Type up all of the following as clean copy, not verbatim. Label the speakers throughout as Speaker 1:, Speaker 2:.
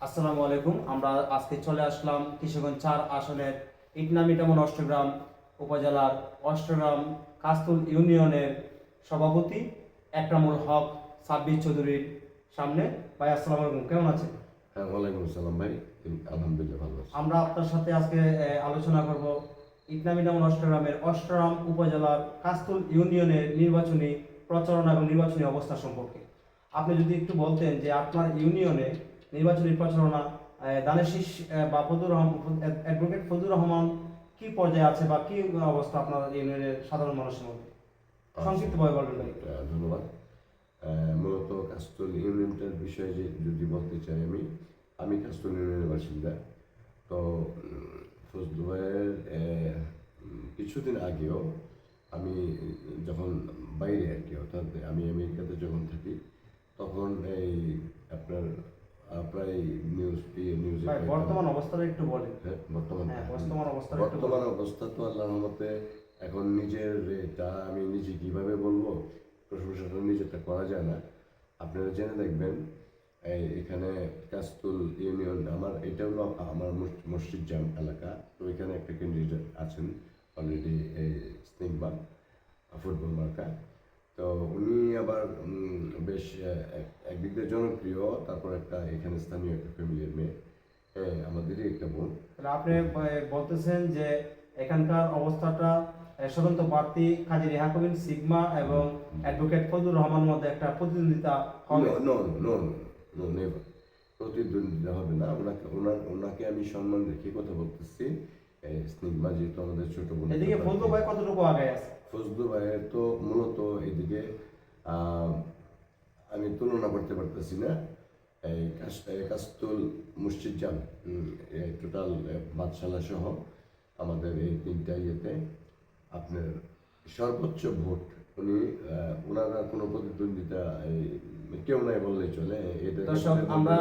Speaker 1: আসসালামু আলাইকুম। আমরা আজকে চলে আসলাম কিশোরগঞ্জ ৪ আসনের ইটনামিটামন অষ্টগ্রাম উপজেলার অষ্টগ্রাম কাস্তুল ইউনিয়নের সভাপতি একরামুল হক সাব্বির চৌধুরীর সামনে। ভাই আসসালামু আলাইকুম, কেমন আছেন?
Speaker 2: হ্যাঁ, ওয়ালাইকুম আসসালাম ভাই। আলহামদুলিল্লাহ ভালো আছি।
Speaker 1: আমরা আপনার সাথে আজকে আলোচনা করব ইটনামিটামন অষ্টগ্রামের অষ্টগ্রাম উপজেলার কাস্তুল ইউনিয়নের নির্বাচনী প্রচারণা এবং নির্বাচনী অবস্থা সম্পর্কে। আপনি যদি একটু বলতেন যে আপনার ইউনিয়নে নির্বাচনী প্রচারণা দানের শীষ বা অ্যাডভোকেট ফজলুর রহমান কি পর্যায়ে আছে বা কি অবস্থা আপনার ইউনিয়নের সাধারণ মানুষের মধ্যে সংক্ষিপ্তভাবে বলবেন ভাই।
Speaker 2: ধন্যবাদ। মূলত কাস্তুল ইউনিয়নটার বিষয়ে যদি বলতে চাই, আমি কাস্তুল ইউনিয়নের বাসিন্দা। তো ফজলু ভাইয়ের কিছুদিন আগেও আমি যখন বাইরে আর কি, অর্থাৎ আমি আমেরিকাতে যখন থাকি, তখন এই আপনার প্রায় নিউজে
Speaker 1: ভাই বর্তমান অবস্থাটা একটু বলেন।
Speaker 2: হ্যাঁ,
Speaker 1: বর্তমান
Speaker 2: অবস্থা তো আল্লাহর রহমতে এখন নিজের এটা আমি নিজে কিভাবে বলবো, প্রশংসাটা নিজেরটা করা যায় না। আপনারা জেনে দেখবেন, এখানে কাস্তুল ইউনিয়ন, এটা হলো আমার মসজিদ জাম এলাকা। তো এখানে একটা ক্যান্ডিডেট আছেন অলরেডি, এই স্নেকবাগ ফুটবল মার্কা। তো উনি আবার বেশ একদিক দিয়ে জনপ্রিয়, তারপর একটা এখানে স্থানীয় একটা ফ্যামিলির মেয়ে, আমাদেরই একটা বোন।
Speaker 1: তাহলে আপনি বলতেছেন যে এখানকার অবস্থাটা স্বতন্ত্র প্রার্থী কাজী রেহা কবির সিগমা এবং অ্যাডভোকেট ফজলুর রহমানের মধ্যে একটা প্রতিদ্বন্দ্বিতা হবে।
Speaker 2: নো নো নো নেভার, প্রতিদ্বন্দ্বিতা হবে না। ওনাকে আমি সম্মান রেখে কথা বলতেছি। স্নিগ্ধা যেহেতু আমাদের ছোট বোন,
Speaker 1: এদিকে ফজলু ভাই কতটুকু আগে আছে?
Speaker 2: ফজলু ভাইয়ের তো মূলত এদিকে আমি তুলনা করতে পারতেছি না। এই কাস্তুল মসজিদ জাম টোটাল বাদশালা সহ আমাদের এই তিনটা ইয়েতে আপনার সর্বোচ্চ ভোট উনি, ওনারা কোনো প্রতিদ্বন্দ্বিতা কেউ নাই বললেই চলে। এটা
Speaker 1: দর্শক, আমরা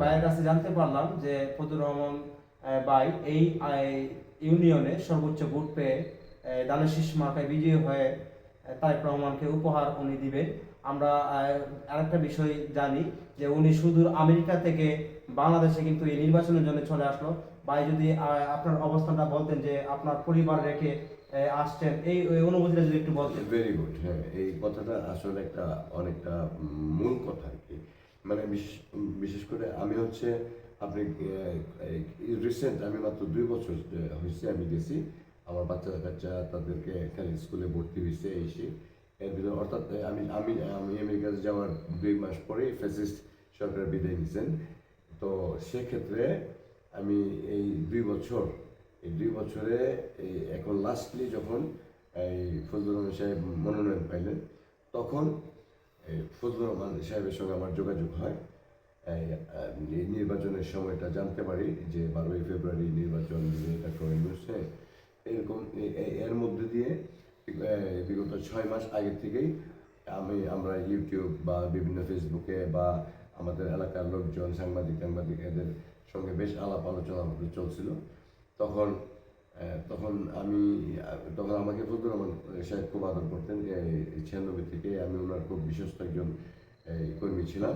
Speaker 1: ভাইয়ের কাছে জানতে পারলাম যে ফজলুর রহমান ভাই এই ইউনিয়নে সর্বোচ্চ ভোট পেয়ে দানের শীষ মার্কায় বিজয়ী হয়ে তারেক রহমানকে উপহার উনি দিবেন। আমরা আরেকটা বিষয় জানি যে উনি সুদূর আমেরিকা থেকে বাংলাদেশে কিন্তু এই নির্বাচনের জন্য চলে আসলো। ভাই যদি আপনার অবস্থানটা বলতেন যে আপনার পরিবার রেখে আসছেন, এই অনুভূতিটা যদি একটু বলতেন।
Speaker 2: Very good. হ্যাঁ, এই কথাটা আসলে অনেকটা মূল কথা আর কি। মানে বিশেষ করে আমি হচ্ছে আপনি রিসেন্ট, আমি মাত্র 2 বছর হয়েছে আমি গেছি। আমার বাচ্চা কাচ্চা তাদেরকে এখানে স্কুলে ভর্তি হয়েছে এসে। এর ভিতরে অর্থাৎ আমি আমি আমি আমেরিকাতে যাওয়ার 2 মাস পরেই ফ্যাসিস্ট সরকার বিদায় নিয়েছেন। তো সেক্ষেত্রে আমি এই 2 বছরে এখন লাস্টলি যখন এই ফজলুর রহমান সাহেব মনোনয়ন পাইলেন, তখন এই ফজলুর রহমান সাহেবের সঙ্গে আমার যোগাযোগ হয়। এই নির্বাচনের সময়টা জানতে পারি যে 12ই ফেব্রুয়ারি নির্বাচন এটা করে নিচ্ছে। এরকম এর মধ্যে দিয়ে বিগত 6 মাস আগে থেকেই আমরা ইউটিউব বা বিভিন্ন ফেসবুকে বা আমাদের এলাকার লোকজন, সাংবাদিক এদের সঙ্গে বেশ আলাপ আলোচনা আমাদের চলছিল। তখন তখন আমি তখন আমাকে ফজলুর রহমান সাহেব খুব আদর করতেন। 96 থেকে আমি ওনার খুব বিশ্বস্ত একজন কর্মী ছিলাম।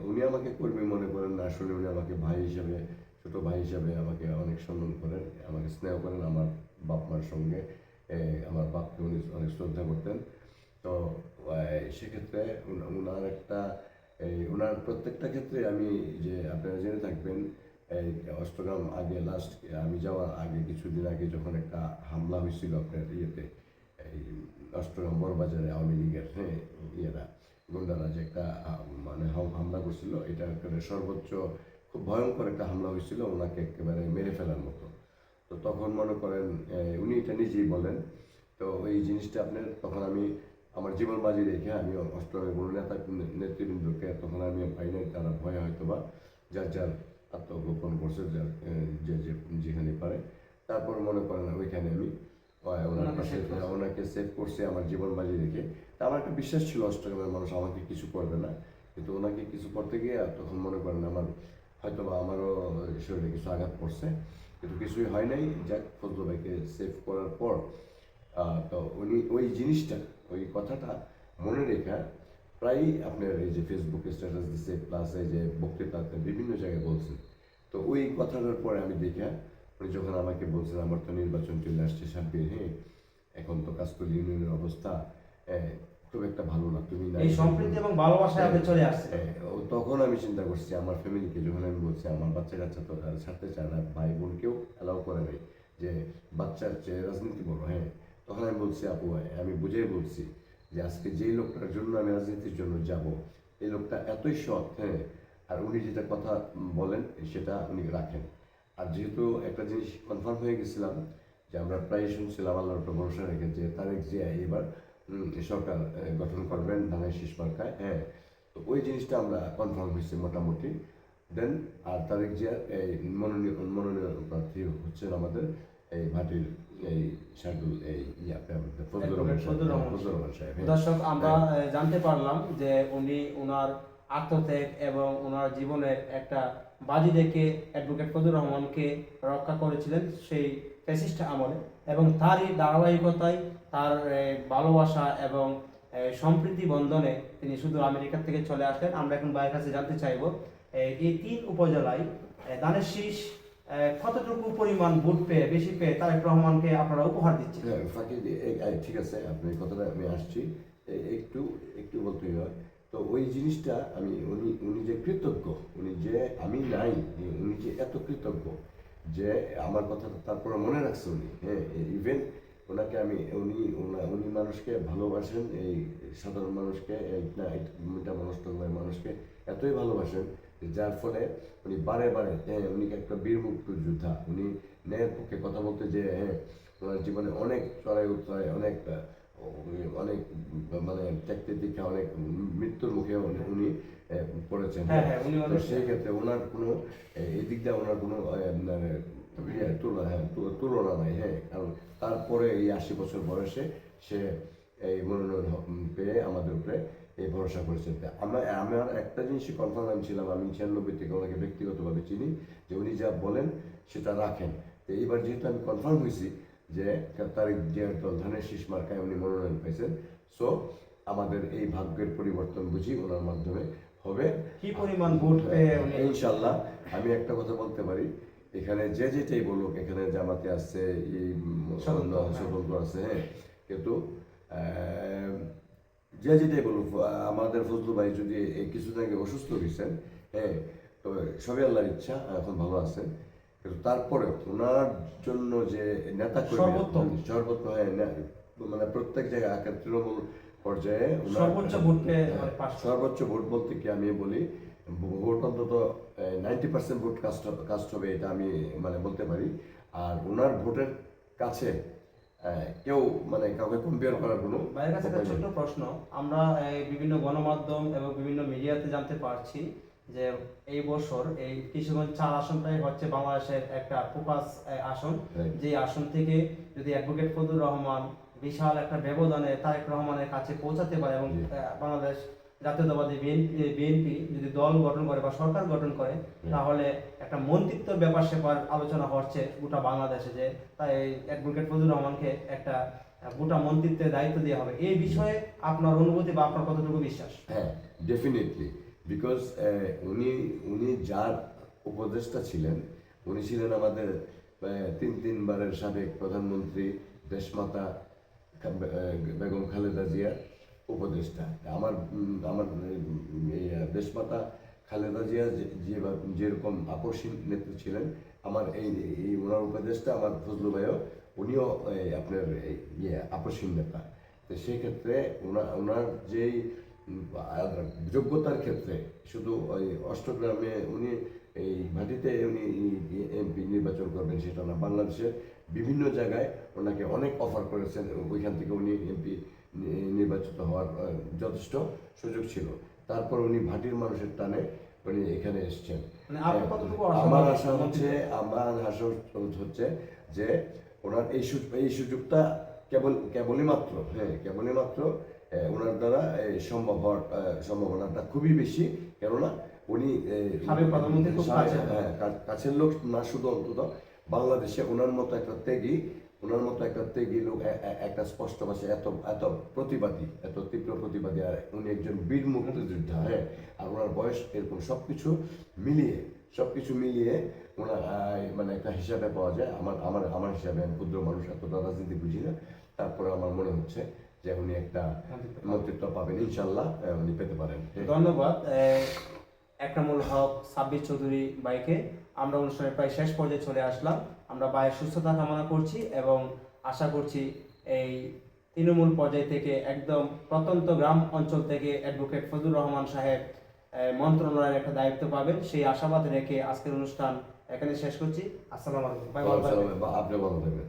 Speaker 2: উনি আমাকে কর্মী মনে করেন না, আসলে উনি আমাকে ভাই হিসাবে, ছোট ভাই হিসাবে আমাকে অনেক সম্মান করেন, আমাকে স্নেহ করেন। আমার বাপ মার সঙ্গে আমার বাপকে উনি অনেক শ্রদ্ধা করতেন। তো সেক্ষেত্রে ওনার প্রত্যেকটা ক্ষেত্রে আমি, যে আপনারা জেনে থাকবেন, এই অষ্টগ্রাম আগে লাস্ট আমি যাওয়ার আগে কিছুদিন আগে যখন একটা হামলা হয়েছিল আপনার ইয়েতে, এই অষ্টগ্রাম বড়বাজারে আওয়ামী লীগের ইয়েরা গুন্ডারা যে একটা মানে হামলা করছিল, এটা একেবারে সর্বোচ্চ খুব ভয়ঙ্কর একটা হামলা হয়েছিল, ওনাকে একেবারে মেরে ফেলার মতো। তো তখন মনে করেন উনি এটা নিজেই বলেন। তো এই জিনিসটা আপনার তখন আমি আমার জীবন বাজি রেখে আমি অষ্টমের কোনো নেতৃবৃন্দকে তখন আমি পাই নাই। তারা ভয়ে হয়তো বা যার আত্মগোপন করছে, যার যেখানে পারে। তারপর মনে করেন ওইখানে আমি ওনাকে সেভ করছে আমার জীবন বাজি রেখে। তা আমার একটা বিশ্বাস ছিল অষ্টগ্রামের মানুষ আমাকে কিছু করবে না, কিন্তু ওনাকে কিছু করতে গিয়ে তখন মনে করেন আমার হয়তো বা আমারও শরীরে কিছু আঘাত পড়ছে, কিন্তু কিছুই হয় নাই। যাক, ফজলু ভাইকে সেভ করার পর তো উনি ওই জিনিসটা, ওই কথাটা মনে রেখা প্রায়ই আপনার এই যে ফেসবুকে স্ট্যাটাস দিচ্ছে, প্লাস এই যে বক্তৃতাতে বিভিন্ন জায়গায় বলছেন। তো ওই কথাটার পরে আমি দেখে উনি যখন আমাকে বলছেন আমার তো নির্বাচন চলে আসছে সাব্বির, হ্যাঁ এখন তো কাশতলী ইউনিয়নের অবস্থা খুব একটা ভালো না, তুমি না
Speaker 1: এই সম্প্রীতি এবং ভালোবাসায় আপনি চলে আসছে।
Speaker 2: তখন আমি চিন্তা করছি আমার ফ্যামিলিকে, যখন আমি বলছি আমার বাচ্চা কাচ্চা তো ছাড়তে চায় না, ভাই বোনকেও অ্যালাউ করে নাই যে বাচ্চার যে রাজনীতি বড়, হ্যাঁ তখন আমি বলছি আপু আমি বুঝেই বলছি যে আজকে যেই লোকটার জন্য আমি রাজনীতির জন্য যাব, এই লোকটা এতই সৎ, হ্যাঁ আর উনি যেটা কথা বলেন সেটা উনি রাখেন। আর যেহেতু একটা জিনিস কনফার্ম হয়ে গেছিলাম যে আমরা প্রায় শুনছিলাম আল্লাহর উপর ভরসা রেখে যে তারেক জিয়া এবার সরকার গঠন করবেন ধানের শীষ মার্কায়, হ্যাঁ তো ওই জিনিসটা আমরা কনফার্ম হয়েছি মোটামুটি। দেন আর তারেক জিয়ার এই মনোনীয় প্রার্থী হচ্ছেন আমাদের এই ভাটির এই শার্দুল এই ফজলুর রহমান সাহেব।
Speaker 1: দর্শক আমরা জানতে পারলাম যে উনি ওনার আত্মত্যাগ এবং ওনার জীবনের একটা বাজি দেখে অ্যাডভোকেট ফজলুর রহমানকে রক্ষা করেছিলেন সেই ফ্যাসিস্ট আমলে, এবং তারই ধারাবাহিকতায় তার ভালোবাসা এবং সম্প্রীতি বন্ধনে তিনি শুধু আমেরিকা থেকে চলে আসলেন। আমরা এখন ভাইয়ের কাছে জানতে চাইব এই 3 উপজেলায় ধানের শীষ কতটুকু পরিমাণ ভোট পেয়ে বেশি পেয়ে তারেক রহমানকে আপনারা উপহার দিচ্ছেন?
Speaker 2: ফাঁকি ঠিক আছে, আপনি কথাটা আমি আসছি একটু একটু বলতেই হয়। তো ওই জিনিসটা আমি উনি যে কৃতজ্ঞ, উনি যে আমি নাই, উনি যে এত কৃতজ্ঞ যে আমার কথা তারপরে মনে রাখছে উনি, হ্যাঁ ইভেন ওনাকে আমি উনি মানুষকে ভালোবাসেন, এই সাধারণ মানুষকে মিটা মানুষকে এতই ভালোবাসেন যার ফলে উনি বারে বারে, হ্যাঁ উনি একটা বীর মুক্তিযোদ্ধা, উনি ন্যায়ের পক্ষে কথা বলতে যে হ্যাঁ ওনার জীবনে অনেক চড়াই উতরাই, অনেক অনেক মানে ত্যাগের দিকে অনেক মৃত্যুর মুখে উনি পড়েছেন। তো সেই ক্ষেত্রে ওনার কোনো এই দিক দিয়ে ওনার কোনো তুলনা নাই, হ্যাঁ কারণ তারপরে এই 80 বছর বয়সে সে এই মনোনয়ন পেয়ে আমাদের উপরে এই ভরসা করেছেন। আমার একটা জিনিসই কনফার্ম আমি ছিলাম, আমি 96 থেকে ওনাকে ব্যক্তিগতভাবে চিনি যে উনি যা বলেন সেটা রাখেন। তো এইবার যেহেতু আমি কনফার্ম হয়েছি যে তারেক জিয়ার দল ধানের শীষ মার্কায় উনি মনোনয়ন পেয়েছেন, সো আমাদের এই ভাগ্যের পরিবর্তন বুঝি ওনার মাধ্যমে হবে।
Speaker 1: কি পরিমাণ ভোট পেয়ে
Speaker 2: ইনশাল্লাহ আমি একটা কথা বলতে পারি, এখানে যে যেটাই বলুক, এখানে জামাতে আছে, এই স্বতন্ত্র আছে, হ্যাঁ কিন্তু যে যেটাই বলুক আমাদের ফজলু ভাই যদি কিছুদিন আগে অসুস্থ হয়েছেন, হ্যাঁ তবে সবই আল্লাহর ইচ্ছা, এখন ভালো আছেন, কিন্তু তারপরে ওনার জন্য যে নেতা সর্বোত্তম মানে প্রত্যেক জায়গায় তৃণমূল পর্যায়ে সর্বোচ্চ ভোট বলতে কি আমি বলি ভোট অন্তত 90% ভোট কাস্ট হবে, এটা আমি মানে বলতে পারি। আর ওনার ভোটের কাছে কেউ মানে কাউকে কম্পেয়ার করার কোনো।
Speaker 1: ভাইয়ের কাছে একটা ছোট্ট প্রশ্ন, আমরা বিভিন্ন গণমাধ্যম এবং বিভিন্ন মিডিয়াতে জানতে পারছি যে এই বছর এই কিশোরগঞ্জ 4 আসনটাই হচ্ছে বাংলাদেশের একটা ফোকাস আসন, যে আসন থেকে যদি অ্যাডভোকেট ফজলুর রহমান বিশাল একটা ব্যবধানে তারেক রহমানের কাছে পৌঁছাতে পারে এবং বাংলাদেশ জাতীয়তাবাদী বিএনপি যদি দল গঠন করে বা সরকার গঠন করে, তাহলে একটা মন্ত্রিত্বের ব্যাপার সেপার আলোচনা হচ্ছে গোটা বাংলাদেশে, যে তাই অ্যাডভোকেট ফজলুর রহমানকে একটা গোটা মন্ত্রিত্বের দায়িত্ব দেওয়া হবে। এই বিষয়ে আপনার অনুভূতি বা আপনার কতটুকু বিশ্বাস?
Speaker 2: হ্যাঁ ডেফিনেটলি, বিকজ উনি যার উপদেষ্টা ছিলেন, উনি ছিলেন আমাদের 3 বারের সাবেক প্রধানমন্ত্রী দেশমাতা বেগম খালেদা জিয়ার উপদেষ্টা। আমার দেশমাতা খালেদা জিয়া যেরকম আপসীন নেত্রী ছিলেন, আমার এই ওনার উপদেষ্টা আমার ফজলু ভাইও উনিও আপনার আপসীন নেতা। তো সেক্ষেত্রে ওনার যেই যোগ্যতার ক্ষেত্রে শুধু ওই অষ্টগ্রামে উনি এই ভাটিতে উনি এমপি নির্বাচন করবেন সেটা না, বাংলাদেশের বিভিন্ন জায়গায় ওনাকে অনেক অফার করেছেন, ওইখান থেকে উনি এমপি নির্বাচিত হওয়ার যথেষ্ট সুযোগ ছিল। তারপর উনি ভাটির মানুষের টানে উনি এখানে এসছেন। আমার আশা হচ্ছে যে ওনার এই সুযোগটা কেবলই মাত্র ওনার দ্বারা সম্ভব হওয়ার সম্ভাবনাটা খুবই বেশি, কেননা উনি কাছের লোক না, শুধু অন্তত বাংলাদেশে ওনার মতো একটা ত্যাগী ওনার মতো একটা ত্যাগী লোক, একটা স্পষ্ট ভাষা, এত এত প্রতিবাদী, এত তীব্র প্রতিবাদী, আর উনি একজন বীর মুক্তিযোদ্ধা, হ্যাঁ, আর ওনার বয়স এরকম সবকিছু মিলিয়ে ওনার মানে একটা হিসাবে পাওয়া যায়। আমার হিসাবে, আমি ক্ষুদ্র মানুষ, এতটা রাজনীতি বুঝি না, তারপরে আমার মনে হচ্ছে যে উনি একটা মন্ত্রিত্ব পাবেন, ইনশাল্লাহ উনি পেতে পারেন।
Speaker 1: ধন্যবাদ একরামুল হক সাব্বির চৌধুরী ভাইকে। আমরা অনুষ্ঠানের প্রায় শেষ পর্যায়ে চলে আসলাম। আমরা ভাইয়ের সুস্থতা কামনা করছি এবং আশা করছি এই তৃণমূল পর্যায় থেকে একদম প্রত্যন্ত গ্রাম অঞ্চল থেকে অ্যাডভোকেট ফজলুর রহমান সাহেব মন্ত্রণালয়ের একটা দায়িত্ব পাবেন, সেই আশাবাদ রেখে আজকের অনুষ্ঠান এখানে শেষ করছি। আসসালামু আলাইকুম।
Speaker 2: আপনি ভালো থাকবেন।